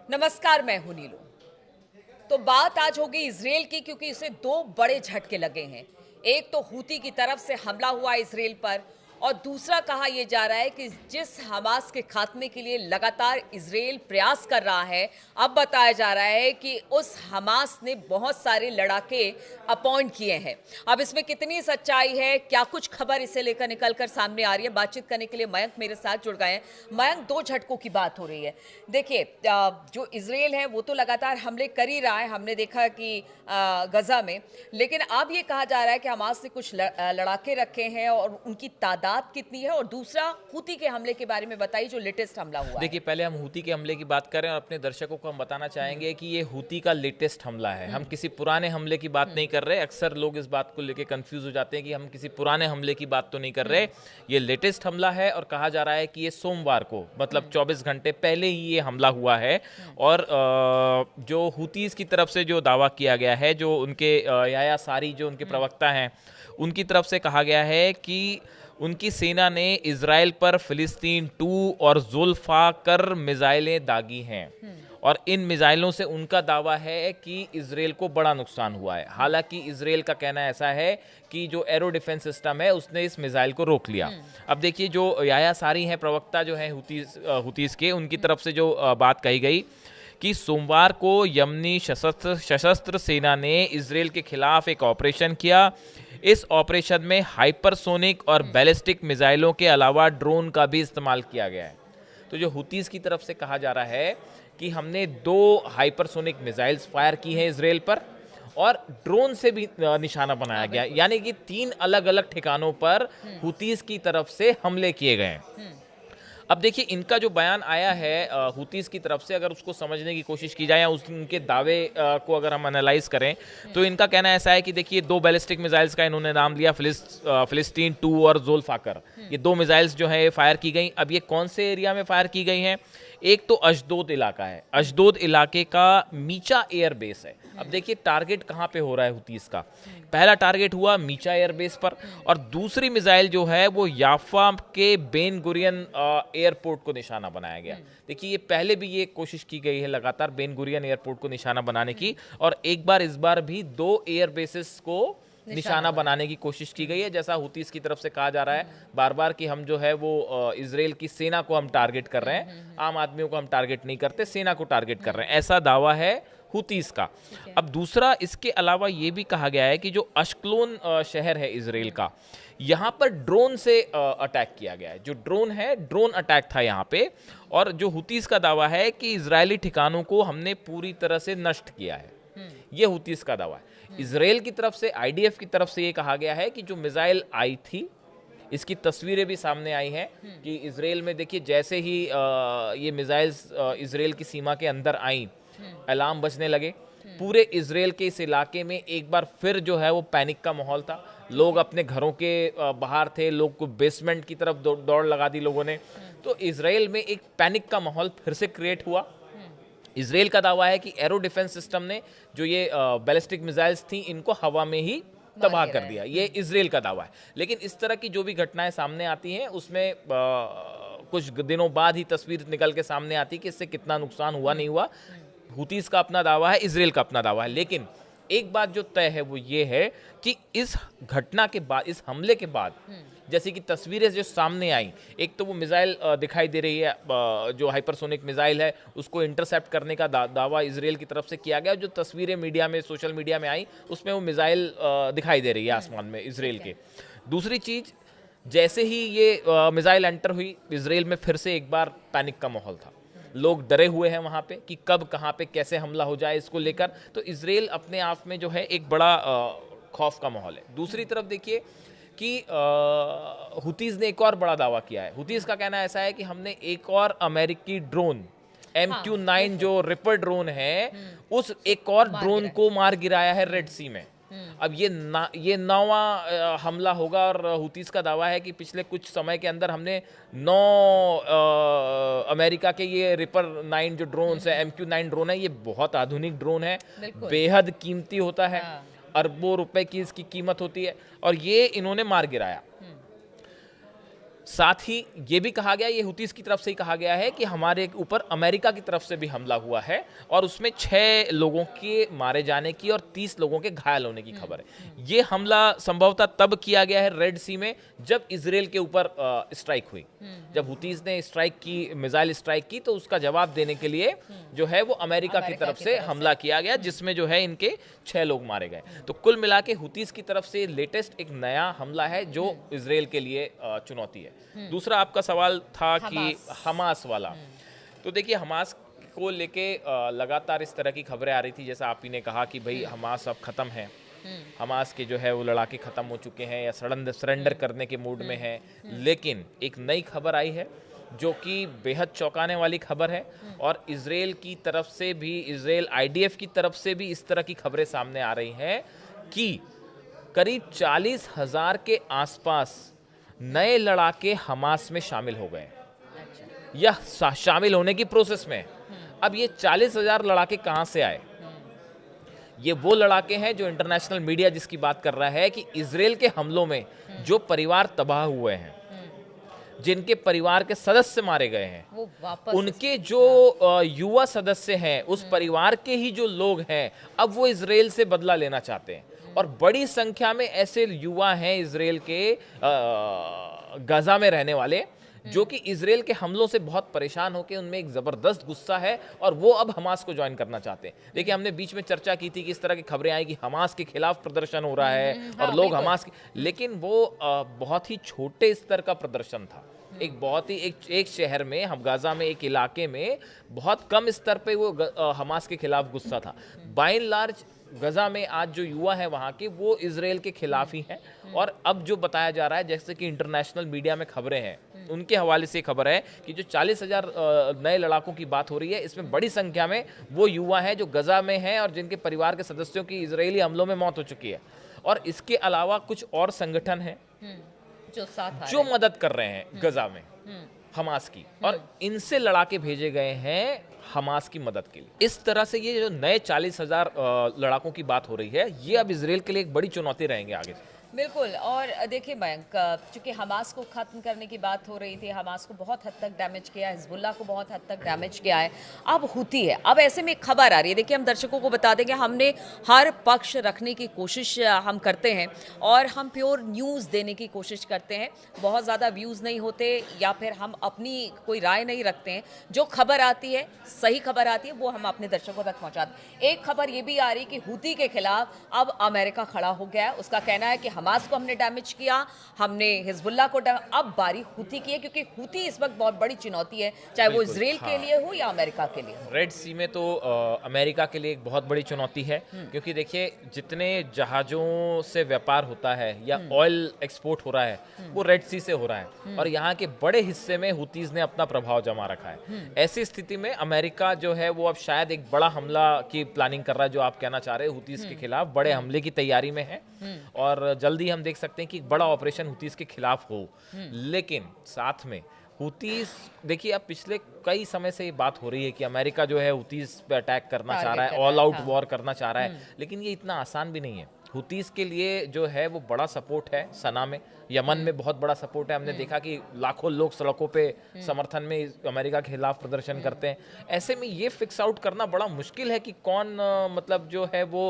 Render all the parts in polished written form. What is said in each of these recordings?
नमस्कार, मैं हूं नीलू। तो बात आज होगी इजराइल की, क्योंकि इसे दो बड़े झटके लगे हैं। एक तो हूती की तरफ से हमला हुआ इजराइल पर, और दूसरा कहा यह जा रहा है कि जिस हमास के खात्मे के लिए लगातार इजराइल प्रयास कर रहा है, अब बताया जा रहा है कि उस हमास ने बहुत सारे लड़ाके अपॉइंट किए हैं। अब इसमें कितनी सच्चाई है, क्या कुछ खबर इसे लेकर निकलकर सामने आ रही है, बातचीत करने के लिए मयंक मेरे साथ जुड़ गए हैं। मयंक, दो झटकों की बात हो रही है। देखिए, जो इजराइल है वो तो लगातार हमले कर ही रहा है, हमने देखा कि गजा में। लेकिन अब ये कहा जा रहा है कि हमास ने कुछ लड़ाके रखे हैं, और उनकी तादाद कितनी है। और दूसरा, हूती के हमले के बारे में बताइए, जो लेटेस्ट हमला हुआ है। देखिए, पहले हम हूती के हमले की बात करें और अपने दर्शकों को हम बताना चाहेंगे कि ये हूती का लेटेस्ट हमला है। हम किसी पुराने हमले की बात नहीं कर रहे। अक्सर लोग इस बात को लेकर कंफ्यूज हो जाते हैं कि हम किसी पुराने हमले की बात तो नहीं कर रहे। ये लेटेस्ट हमला है और कहा जा रहा है कि ये सोमवार को, मतलब 24 घंटे पहले ही ये हमला हुआ है। और जो हूतीज की तरफ से जो दावा किया गया है, जो उनके याया सारी जो उनके प्रवक्ता हैं, उनकी तरफ से कहा गया है कि उनकी सेना ने इजराइल पर फिलिस्तीन 2 और जुल्फाकर मिसाइलें दागी हैं। और इन मिसाइलों से उनका दावा है कि इजराइल को बड़ा नुकसान हुआ है। हालांकि इजराइल का कहना ऐसा है कि जो एरो डिफेंस सिस्टम है उसने इस मिसाइल को रोक लिया। अब देखिए, जो याया सारी हैं, प्रवक्ता जो हैं हुतीस के, उनकी तरफ से जो बात कही गई कि सोमवार को यमनी सशस्त्र सेना ने इजराइल के खिलाफ एक ऑपरेशन किया। इस ऑपरेशन में हाइपरसोनिक और बैलिस्टिक मिसाइलों के अलावा ड्रोन का भी इस्तेमाल किया गया है। तो जो हुतीस की तरफ से कहा जा रहा है कि हमने 2 हाइपरसोनिक मिसाइल्स फायर की हैं इजराइल पर, और ड्रोन से भी निशाना बनाया गया, यानी कि 3 अलग अलग ठिकानों पर हुतीस की तरफ से हमले किए गए हैं। अब देखिए, इनका जो बयान आया है हुतीस की तरफ से, अगर उसको समझने की कोशिश की जाए या उनके दावे को अगर हम एनालाइज करें, तो इनका कहना ऐसा है कि देखिए, 2 बैलिस्टिक मिसाइल्स का इन्होंने नाम लिया, फिलिस्तीन 2 और जुल्फाकर। ये 2 मिसाइल्स जो है फायर की गई। अब ये कौन से एरिया में फायर की गई हैं? एक तो अशदोद इलाका है, अशदोद इलाके का मीचा एयर बेस है। अब देखिए, टारगेट कहाँ पे हो रहा है हुतीस का। पहला टारगेट हुआ मीचा एयरबेस पर, और दूसरी मिसाइल जो है वो याफा के बेन गुरियन एयरपोर्ट को निशाना बनाया गया। देखिए, ये पहले भी ये कोशिश की गई है लगातार बेन गुरियन एयरपोर्ट को निशाना बनाने की, और एक बार इस बार भी 2 एयरबेसेस को निशाना बनाने की कोशिश की गई है। जैसा हुतीस की तरफ से कहा जा रहा है बार बार कि हम जो है वो इजराइल की सेना को हम टारगेट कर रहे हैं, आम आदमियों को हम टारगेट नहीं करते, सेना को टारगेट कर रहे हैं, ऐसा दावा है हुतीस का। अब दूसरा, इसके अलावा ये भी कहा गया है कि जो अश्कलोन शहर है इजराइल का, यहाँ पर ड्रोन से अटैक किया गया है। जो ड्रोन है, ड्रोन अटैक था यहाँ पे। और जो हुतीस का दावा है कि इजरायली ठिकानों को हमने पूरी तरह से नष्ट किया है, ये हुतीस का दावा है। इजराइल की तरफ से, आईडीएफ की तरफ से ये कहा गया है कि जो मिसाइल आई थी, इसकी तस्वीरें भी सामने आई हैं कि इजराइल में देखिए, जैसे ही ये मिसाइल्स इजराइल की सीमा के अंदर आई, अलार्म बजने लगे। पूरे इजराइल के इस इलाके में एक बार फिर जो है वो पैनिक का माहौल था। लोग अपने घरों के बाहर थे, लोग को बेसमेंट की तरफ दौड़ लगा दी लोगों ने। तो इजराइल में एक पैनिक का माहौल फिर से क्रिएट हुआ। इजराइल का दावा है कि एरो डिफेंस सिस्टम ने जो ये बैलिस्टिक मिसाइल्स थी, इनको हवा में ही तबाह कर दिया। ये इजराइल का दावा है। लेकिन इस तरह की जो भी घटनाएं सामने आती हैं, उसमें कुछ दिनों बाद ही तस्वीर निकल के सामने आती है कि इससे कितना नुकसान हुआ, नहीं हुआ। हुतीस का अपना दावा है, इजराइल का अपना दावा है। लेकिन एक बात जो तय है वो ये है कि इस घटना के बाद, इस हमले के बाद, जैसे कि तस्वीरें जो सामने आई, एक तो वो मिसाइल दिखाई दे रही है, जो हाइपरसोनिक मिसाइल है, उसको इंटरसेप्ट करने का दावा इजराइल की तरफ से किया गया। जो तस्वीरें मीडिया में, सोशल मीडिया में आई, उसमें वो मिसाइल दिखाई दे रही है आसमान में इजराइल के। दूसरी चीज, जैसे ही ये मिसाइल एंटर हुई, इजराइल में फिर से एक बार पैनिक का माहौल था। लोग डरे हुए हैं वहाँ पे कि कब, कहाँ पे, कैसे हमला हो जाए, इसको लेकर। तो इजराइल अपने आप में जो है एक बड़ा खौफ का माहौल है। दूसरी तरफ देखिए कि हुतीज ने एक और बड़ा दावा किया है। हुतीज का कहना ऐसा है कि हमने एक और अमेरिकी ड्रोन MQ-9 जो रिपर ड्रोन है, उस एक और ड्रोन को मार गिराया है रेड सी में। अब ये 9वां हमला होगा, और हुतीस का दावा है कि पिछले कुछ समय के अंदर हमने 9 अमेरिका के ये रिपर 9 जो ड्रोन है, MQ-9 ड्रोन है, ये बहुत आधुनिक ड्रोन है, बेहद कीमती होता है, अरबों रुपए की इसकी कीमत होती है, और ये इन्होंने मार गिराया। साथ ही ये भी कहा गया, ये हुतीस की तरफ से ही कहा गया है कि हमारे ऊपर अमेरिका की तरफ से भी हमला हुआ है और उसमें 6 लोगों के मारे जाने की और 30 लोगों के घायल होने की खबर है। ये हमला संभवतः तब किया गया है रेड सी में जब इजराइल के ऊपर स्ट्राइक हुई। जब हुतीस ने स्ट्राइक की, मिसाइल स्ट्राइक की, तो उसका जवाब देने के लिए जो है वो अमेरिका की तरफ से हमला किया गया, जिसमें जो है इनके 6 लोग मारे गए। तो कुल मिला के हुतीस की तरफ से लेटेस्ट एक नया हमला है जो इजराइल के लिए चुनौती है। दूसरा आपका सवाल था कि हमास वाला, तो देखिए हमास को लेके लगातार इस तरह की खबरें आ रही थी, जैसा आप ही ने कहा कि भाई हमास अब खत्म है, हमास के जो है वो लड़ाके खत्म हो चुके हैं या सरेंडर करने के मूड में है। लेकिन एक नई खबर आई है जो कि बेहद चौंकाने वाली खबर है और इजराइल की तरफ से भी, इजराइल आईडीएफ की तरफ से भी इस तरह की खबरें सामने आ रही हैं कि करीब 40,000 के आसपास नए लड़ाके हमास में शामिल हो गए या शामिल होने की प्रोसेस में। अब ये 40,000 लड़ाके कहां से आए? ये वो लड़ाके हैं जो इंटरनेशनल मीडिया जिसकी बात कर रहा है कि इजराइल के हमलों में जो परिवार तबाह हुए हैं, जिनके परिवार के सदस्य मारे गए हैं, वो वापस उनके जो युवा सदस्य हैं, उस परिवार के ही जो लोग हैं, अब वो इजराइल से बदला लेना चाहते हैं। और बड़ी संख्या में ऐसे युवा हैं इजराइल के गाजा में रहने वाले जो कि इजराइल के हमलों से बहुत परेशान होकर उनमें एक जबरदस्त गुस्सा है और वो अब हमास को ज्वाइन करना चाहते हैं। देखिए हमने बीच में चर्चा की थी कि इस तरह की खबरें आई कि हमास के खिलाफ प्रदर्शन हो रहा है और लोग हमास, लेकिन वो बहुत ही छोटे स्तर का प्रदर्शन था। एक बहुत ही एक शहर में, हम गाजा में, एक इलाके में बहुत कम स्तर पे वो हमास के खिलाफ गुस्सा था। बाय एंड लार्ज गजा में आज जो युवा है वहाँ के, वो इजराइल के खिलाफ ही हैं। और अब जो बताया जा रहा है, जैसे कि इंटरनेशनल मीडिया में खबरें हैं, उनके हवाले से खबर है कि जो 40,000 नए लड़ाकों की बात हो रही है, इसमें बड़ी संख्या में वो युवा हैं जो गजा में हैं और जिनके परिवार के सदस्यों की इजरायली हमलों में मौत हो चुकी है। और इसके अलावा कुछ और संगठन हैं जो मदद कर रहे हैं गजा में हमास की, और इनसे लड़ाके भेजे गए हैं हमास की मदद के लिए। इस तरह से ये जो नए 40,000 लड़ाकों की बात हो रही है, ये अब इजराइल के लिए एक बड़ी चुनौती रहेंगे आगे। बिल्कुल। और देखिए मयंक, चूंकि हमास को खत्म करने की बात हो रही थी, हमास को बहुत हद तक डैमेज किया, हिजबुल्लाह को बहुत हद तक डैमेज किया है, अब हुती है। अब ऐसे में एक खबर आ रही है, देखिए हम दर्शकों को बता देंगे, हमने हर पक्ष रखने की कोशिश हम करते हैं और हम प्योर न्यूज़ देने की कोशिश करते हैं। बहुत ज़्यादा व्यूज़ नहीं होते या फिर हम अपनी कोई राय नहीं रखते हैं। जो खबर आती है, सही खबर आती है, वो हम अपने दर्शकों तक पहुँचाते हैं। एक खबर ये भी आ रही कि हुती के खिलाफ अब अमेरिका खड़ा हो गया है। उसका कहना है कि हमास को हमने डैमेज किया, हमने हिजबुल्लाह को अब बारी हुती की है, क्योंकि हुती इस वक्त बहुत बड़ी चुनौती है, चाहे वो इजराइल के लिए हो या अमेरिका के लिए। रेड सी में तो अमेरिका के लिए एक बहुत बड़ी चुनौती है, क्योंकि देखिए जितने जहाजों से व्यापार होता है या ऑयल एक्सपोर्ट हो रहा है, वो रेड सी से हो रहा है और यहाँ के बड़े हिस्से में हुतीज ने अपना प्रभाव जमा रखा है। ऐसी स्थिति में अमेरिका जो है वो अब शायद एक बड़ा हमला की प्लानिंग कर रहा है, जो आप कहना चाह रहे हैं, हुतीज के खिलाफ बड़े हमले की तैयारी में है और जल्दी हम देख सकते हैं कि एक बड़ा ऑपरेशन हुतीज के खिलाफ हो। लेकिन साथ में हुतीज, देखिए अब पिछले कई समय से ये बात हो रही है कि अमेरिका जो है हुतीज पे अटैक करना चाह रहा है, ऑल आउट वॉर करना चाह रहा है, लेकिन ये इतना आसान भी नहीं है। हुतीज के लिए जो है वो बड़ा सपोर्ट है सना में, यमन में बहुत बड़ा सपोर्ट है। हमने देखा कि लाखों लोग सड़कों पे समर्थन में अमेरिका के खिलाफ प्रदर्शन करते हैं। ऐसे में ये फिक्स आउट करना बड़ा मुश्किल है कि कौन मतलब जो है वो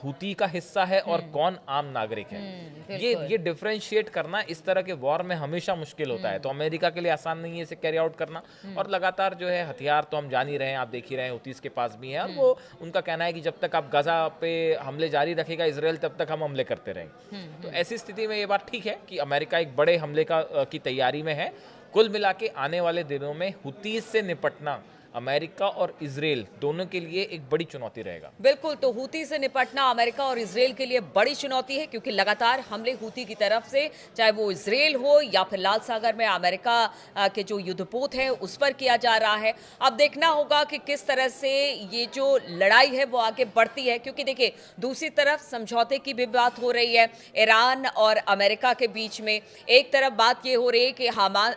हुती का हिस्सा है और कौन आम नागरिक है। ये डिफरेंशिएट करना इस तरह के वॉर में हमेशा मुश्किल होता है, तो अमेरिका के लिए आसान नहीं है इसे कैरी आउट करना। और लगातार जो है हथियार तो हम जान ही रहे हैं, आप देख ही रहे हैं, हुतीज के पास भी है और वो उनका कहना है कि जब तक आप गाजा पे हमले जारी रखेगा इजराइल, तब तक हम हमले करते रहेंगे। तो ऐसी स्थिति में ये बात ठीक है कि अमेरिका एक बड़े हमले की तैयारी में है। कुल मिला के आने वाले दिनों में हुतीज से निपटना अमेरिका और इजराइल दोनों के लिए एक बड़ी चुनौती रहेगा। बिल्कुल, तो हुती से निपटना अमेरिका और इजराइल के लिए बड़ी चुनौती है, क्योंकि लगातार हमले हुती की तरफ से, चाहे वो इजराइल हो या फिर लाल सागर में अमेरिका के जो युद्धपोत है उस पर किया जा रहा है। अब देखना होगा कि किस तरह से ये जो लड़ाई है वो आगे बढ़ती है, क्योंकि देखिए दूसरी तरफ समझौते की भी बात हो रही है ईरान और अमेरिका के बीच में। एक तरफ बात ये हो रही है कि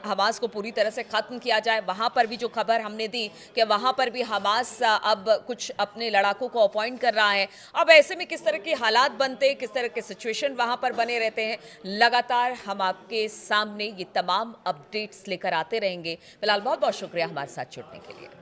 हमास को पूरी तरह से खत्म किया जाए, वहां पर भी जो खबर हमने दी कि वहां पर भी हमास अब कुछ अपने लड़ाकों को अपॉइंट कर रहा है। अब ऐसे में किस तरह के हालात बनते हैं, किस तरह के सिचुएशन वहां पर बने रहते हैं, लगातार हम आपके सामने ये तमाम अपडेट्स लेकर आते रहेंगे। फिलहाल बहुत बहुत शुक्रिया हमारे साथ जुड़ने के लिए।